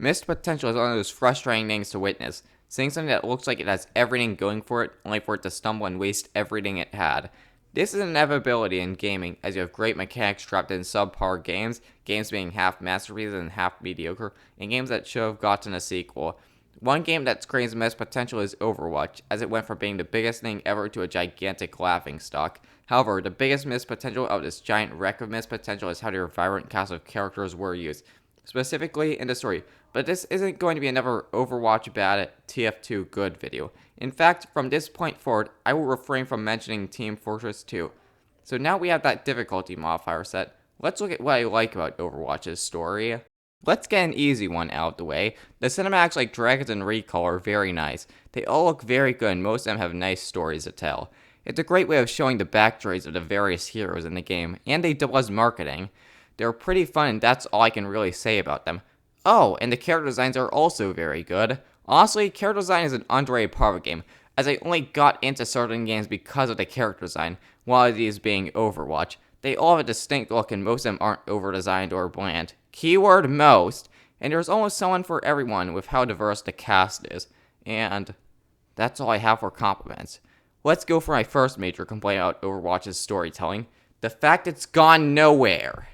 Missed potential is one of those frustrating things to witness. Seeing something that looks like it has everything going for it, only for it to stumble and waste everything it had. This is an inevitability in gaming, as you have great mechanics trapped in subpar games, games being half masterpieces and half mediocre, and games that should have gotten a sequel. One game that's creating missed potential is Overwatch, as it went from being the biggest thing ever to a gigantic laughingstock. However, the biggest missed potential of this giant wreck of missed potential is how their vibrant cast of characters were used, specifically in the story. But this isn't going to be another Overwatch bad, TF2 good video. In fact, from this point forward, I will refrain from mentioning Team Fortress 2. So now we have that difficulty modifier set, let's look at what I like about Overwatch's story. Let's get an easy one out of the way. The cinematics like Dragons and Recall are very nice. They all look very good and most of them have nice stories to tell. It's a great way of showing the backstories of the various heroes in the game, and they does marketing. They're pretty fun and that's all I can really say about them. Oh, and the character designs are also very good. Honestly, character design is an underrated part of a game, as I only got into certain games because of the character design, one of these being Overwatch. They all have a distinct look and most of them aren't over-designed or bland. Keyword most, and there's almost someone for everyone with how diverse the cast is. And that's all I have for compliments. Let's go for my first major complaint about Overwatch's storytelling, the fact it's gone nowhere.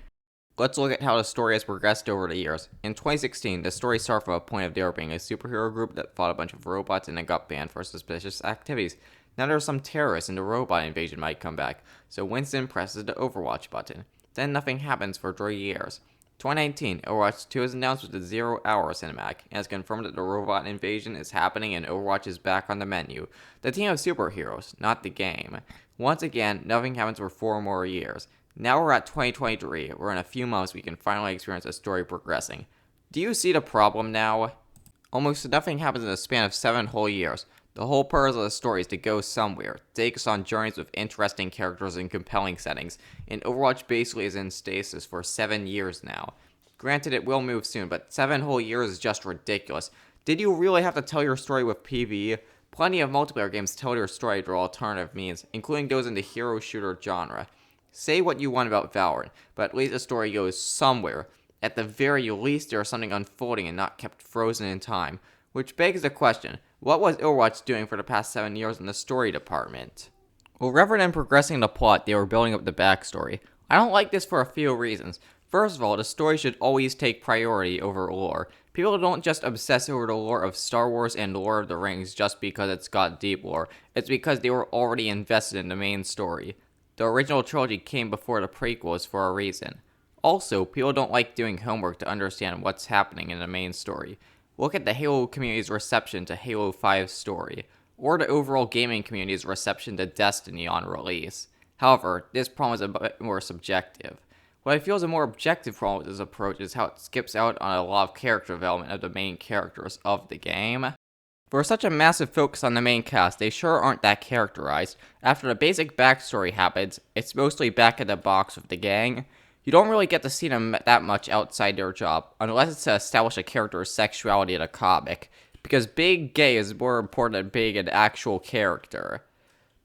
Let's look at how the story has progressed over the years. In 2016, the story started from a point of there being a superhero group that fought a bunch of robots and then got banned for suspicious activities. Now there are some terrorists and the robot invasion might come back, so Winston presses the Overwatch button. Then nothing happens for 3 years. 2019, Overwatch 2 is announced with a 0-hour cinematic, and has confirmed that the robot invasion is happening and Overwatch is back on the menu. The team of superheroes, not the game. Once again, nothing happens for 4 more years. Now we're at 2023, where in a few months we can finally experience a story progressing. Do you see the problem now? Almost nothing happens in the span of 7 whole years. The whole purpose of the story is to go somewhere, take us on journeys with interesting characters and compelling settings, and Overwatch basically is in stasis for 7 years now. Granted, it will move soon, but 7 whole years is just ridiculous. Did you really have to tell your story with PvE? Plenty of multiplayer games tell their story through alternative means, including those in the hero shooter genre. Say what you want about Valorant, but at least the story goes somewhere. At the very least, there is something unfolding and not kept frozen in time. Which begs the question, what was Overwatch doing for the past 7 years in the story department? Well, rather than progressing the plot, they were building up the backstory. I don't like this for a few reasons. First of all, the story should always take priority over lore. People don't just obsess over the lore of Star Wars and Lord of the Rings just because it's got deep lore. It's because they were already invested in the main story. The original trilogy came before the prequels for a reason. Also, people don't like doing homework to understand what's happening in the main story. Look at the Halo community's reception to Halo 5's story, or the overall gaming community's reception to Destiny on release. However, this problem is a bit more subjective. What I feel is a more objective problem with this approach is how it skips out on a lot of character development of the main characters of the game. For such a massive focus on the main cast, they sure aren't that characterized. After the basic backstory happens, it's mostly back in the box with the gang. You don't really get to see them that much outside their job, unless it's to establish a character's sexuality in a comic, because big gay is more important than being an actual character.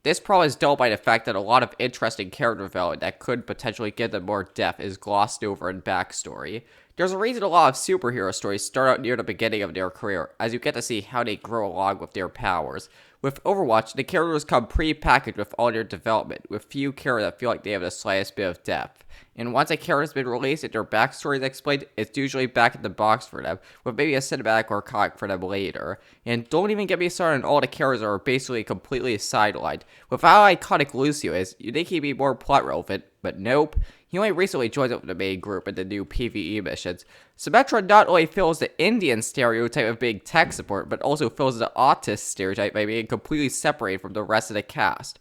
This problem is dulled by the fact that a lot of interesting character development that could potentially give them more depth is glossed over in backstory. There's a reason a lot of superhero stories start out near the beginning of their career, as you get to see how they grow along with their powers. With Overwatch, the characters come pre-packaged with all their development, with few characters that feel like they have the slightest bit of depth. And once a character's been released and their backstory is explained, it's usually back in the box for them, with maybe a cinematic or comic for them later. And don't even get me started on all the characters that are basically completely sidelined. With how iconic Lucio is, you'd think he'd be more plot relevant, but nope. He only recently joined up with the main group in the new PvE missions. Symmetra not only fills the Indian stereotype of being tech support, but also fills the autist stereotype by being completely separated from the rest of the cast.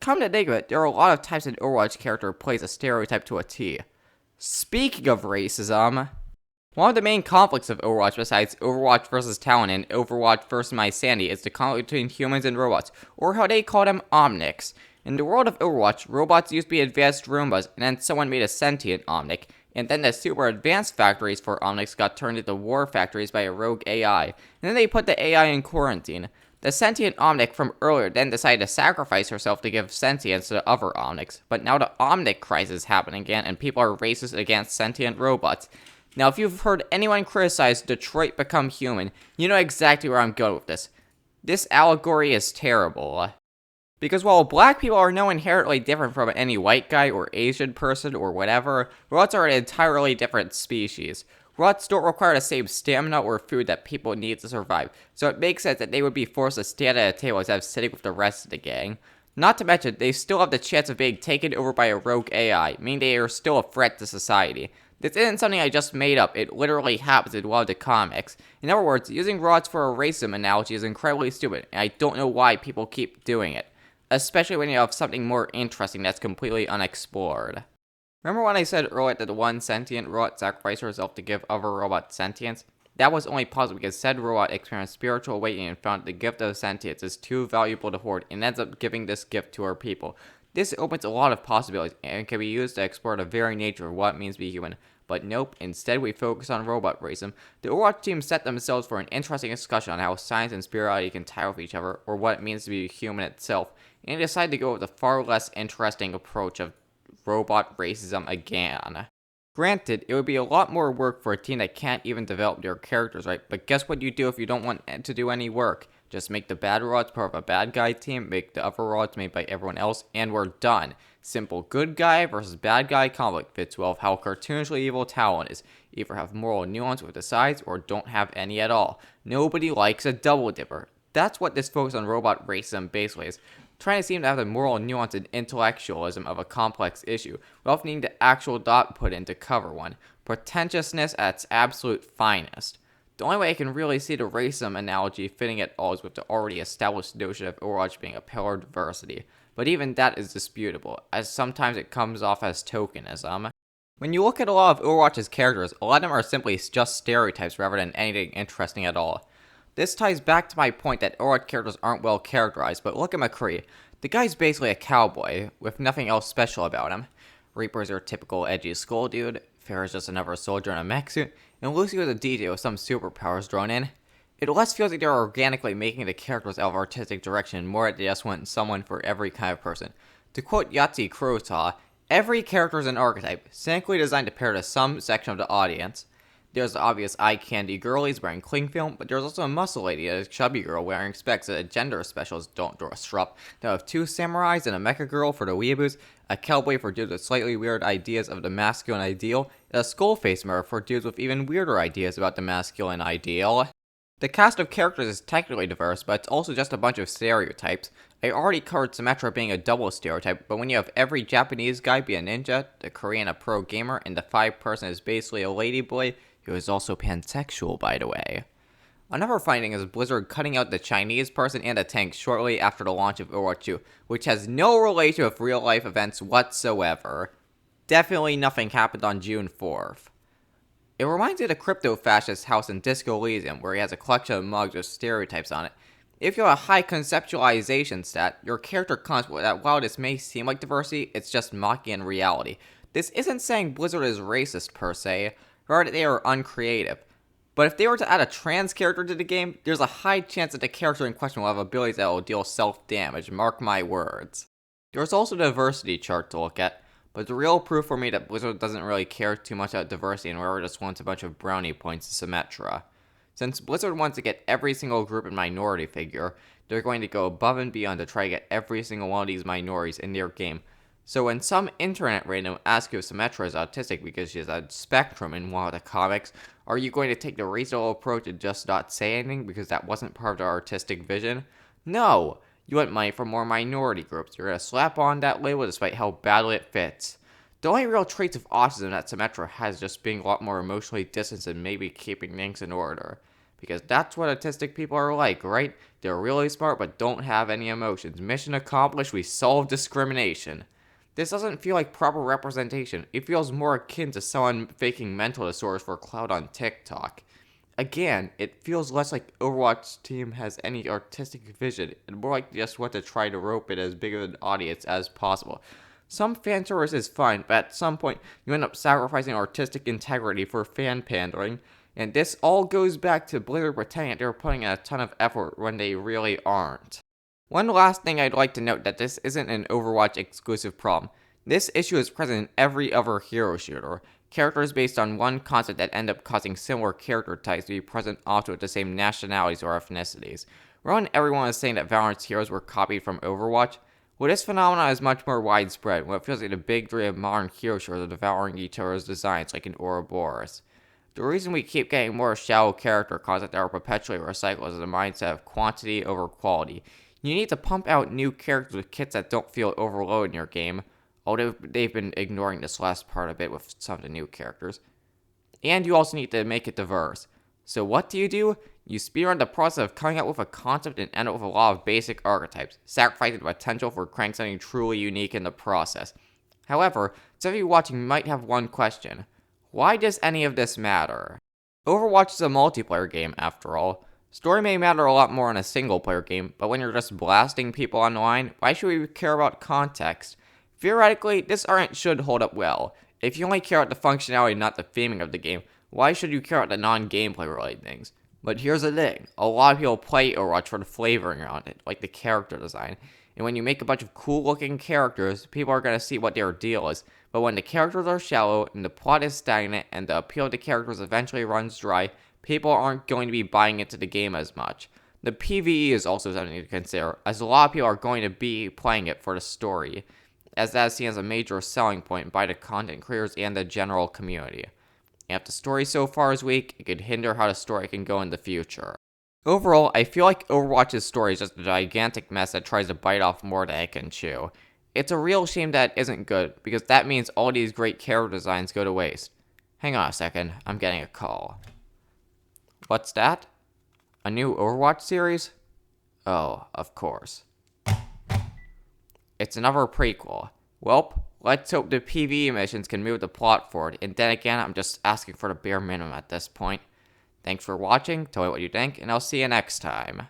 Come to think of it, there are a lot of times an Overwatch character plays a stereotype to a T. Speaking of racism, one of the main conflicts of Overwatch besides Overwatch vs. Talon and Overwatch vs. My Sanity is the conflict between humans and robots, or how they call them Omnics. In the world of Overwatch, robots used to be advanced Roombas, and then someone made a sentient Omnic, and then the super advanced factories for Omnics got turned into war factories by a rogue AI, and then they put the AI in quarantine. The sentient Omnic from earlier then decided to sacrifice herself to give sentience to the other Omnics, but now the Omnic crisis is happening again, and people are racist against sentient robots. Now, if you've heard anyone criticize Detroit Become Human, you know exactly where I'm going with this. This allegory is terrible. Because while black people are no inherently different from any white guy or Asian person or whatever, robots are an entirely different species. Robots don't require the same stamina or food that people need to survive, so it makes sense that they would be forced to stand at a table instead of sitting with the rest of the gang. Not to mention, they still have the chance of being taken over by a rogue AI, meaning they are still a threat to society. This isn't something I just made up, it literally happens in one of the comics. In other words, using robots for a racism analogy is incredibly stupid, and I don't know why people keep doing it. Especially when you have something more interesting that's completely unexplored. Remember when I said earlier that the one sentient robot sacrificed herself to give other robots sentience? That was only possible because said robot experienced spiritual awakening and found the gift of sentience is too valuable to hoard and ends up giving this gift to her people. This opens a lot of possibilities and can be used to explore the very nature of what it means to be human. But nope, instead we focus on robot racism. The Overwatch team set themselves for an interesting discussion on how science and spirituality can tie with each other, or what it means to be human itself, and decided to go with a far less interesting approach of robot racism again. Granted, it would be a lot more work for a team that can't even develop their characters right, but guess what you do if you don't want to do any work? Just make the bad robots part of a bad guy team, make the other robots made by everyone else, and we're done. Simple good guy versus bad guy conflict fits well with how cartoonishly evil Talon is. Either have moral nuance with the sides, or don't have any at all. Nobody likes a double dipper. That's what this focus on robot racism basically is. Trying to seem to have the moral nuance and intellectualism of a complex issue, without needing the actual dot put in to cover one. Pretentiousness at its absolute finest. The only way I can really see the racism analogy fitting at all is with the already established notion of Overwatch being a pillar of diversity. But even that is disputable, as sometimes it comes off as tokenism. When you look at a lot of Overwatch's characters, a lot of them are simply just stereotypes rather than anything interesting at all. This ties back to my point that Overwatch characters aren't well characterized, but look at McCree. The guy's basically a cowboy, with nothing else special about him. Reaper's your typical edgy skull dude, Pharah's just another soldier in a mech suit, and Lucy was a DJ with some superpowers thrown in. It less feels like they're organically making the characters out of artistic direction, more that they just want someone for every kind of person. To quote Yahtzee Crotaw, every character is an archetype, cynically designed to pair to some section of the audience. There's the obvious eye candy girlies wearing cling film, but there's also a muscle lady, a chubby girl wearing specs that gender specials don't disrupt. Now have two samurais and a mecha girl for the weeaboos, a cowboy for dudes with slightly weird ideas of the masculine ideal, and a skull-face mirror for dudes with even weirder ideas about the masculine ideal. The cast of characters is technically diverse, but it's also just a bunch of stereotypes. I already covered Symmetra being a double stereotype, but when you have every Japanese guy be a ninja, the Korean a pro gamer, and the 5-person is basically a ladyboy, who is also pansexual, by the way. Another finding is Blizzard cutting out the Chinese person and a tank shortly after the launch of Overwatch 2, which has no relation with real-life events whatsoever. Definitely nothing happened on June 4th. It reminds me of the crypto-fascist house in Disco Elysium, where he has a collection of mugs with stereotypes on it. If you have a high conceptualization stat, your character comes with that while this may seem like diversity, it's just mocking in reality. This isn't saying Blizzard is racist per se, or that they are uncreative. But if they were to add a trans character to the game, there's a high chance that the character in question will have abilities that will deal self-damage, mark my words. There's also the diversity chart to look at, but the real proof for me that Blizzard doesn't really care too much about diversity and rather just wants a bunch of brownie points is Symmetra. Since Blizzard wants to get every single group and minority figure, they're going to go above and beyond to try to get every single one of these minorities in their game. So when some internet random asks you if Symmetra is autistic because she has a spectrum in one of the comics, are you going to take the reasonable approach and just not say anything because that wasn't part of the artistic vision? No! You want money for more minority groups. You're going to slap on that label despite how badly it fits. The only real traits of autism that Symmetra has is just being a lot more emotionally distanced and maybe keeping things in order. Because that's what autistic people are like, right? They're really smart but don't have any emotions. Mission accomplished, we solved discrimination. This doesn't feel like proper representation. It feels more akin to someone faking mental disorders for clout on TikTok. Again, it feels less like Overwatch team has any artistic vision, and more like just want to try to rope it as big of an audience as possible. Some fan service is fine, but at some point, you end up sacrificing artistic integrity for fan pandering, and this all goes back to Blizzard pretending that they're putting in a ton of effort when they really aren't. One last thing I'd like to note that this isn't an Overwatch exclusive problem. This issue is present in every other hero shooter. Characters based on one concept that end up causing similar character types to be present often with the same nationalities or ethnicities. Remember when everyone was saying that Valorant's heroes were copied from Overwatch? Well, this phenomenon is much more widespread, what feels like the big three of modern hero shows are devouring each other's designs, like in Ouroboros. The reason we keep getting more shallow character content that are perpetually recycled is the mindset of quantity over quality. You need to pump out new characters with kits that don't feel overloaded in your game, although they've been ignoring this last part a bit with some of the new characters. And you also need to make it diverse. So what do? You speedrun the process of coming up with a concept and end up with a lot of basic archetypes, sacrificing the potential for creating something truly unique in the process. However, some of you watching might have one question. Why does any of this matter? Overwatch is a multiplayer game, after all. Story may matter a lot more in a single-player game, but when you're just blasting people online, why should we care about context? Theoretically, this argument should hold up well. If you only care about the functionality, not the theming of the game, why should you care about the non-gameplay related things? But here's the thing, a lot of people play Overwatch for the flavoring around it, like the character design. And when you make a bunch of cool looking characters, people are going to see what their deal is. But when the characters are shallow, and the plot is stagnant, and the appeal of the characters eventually runs dry, people aren't going to be buying into the game as much. The PvE is also something to consider, as a lot of people are going to be playing it for the story, as that is seen as a major selling point by the content creators and the general community. And if the story so far is weak, it could hinder how the story can go in the future. Overall, I feel like Overwatch's story is just a gigantic mess that tries to bite off more than it can chew. It's a real shame that it isn't good, because that means all these great character designs go to waste. Hang on a second, I'm getting a call. What's that? A new Overwatch series? Oh, of course. It's another prequel. Welp, let's hope the PvE missions can move the plot forward, and then again, I'm just asking for the bare minimum at this point. Thanks for watching, tell me what you think, and I'll see you next time.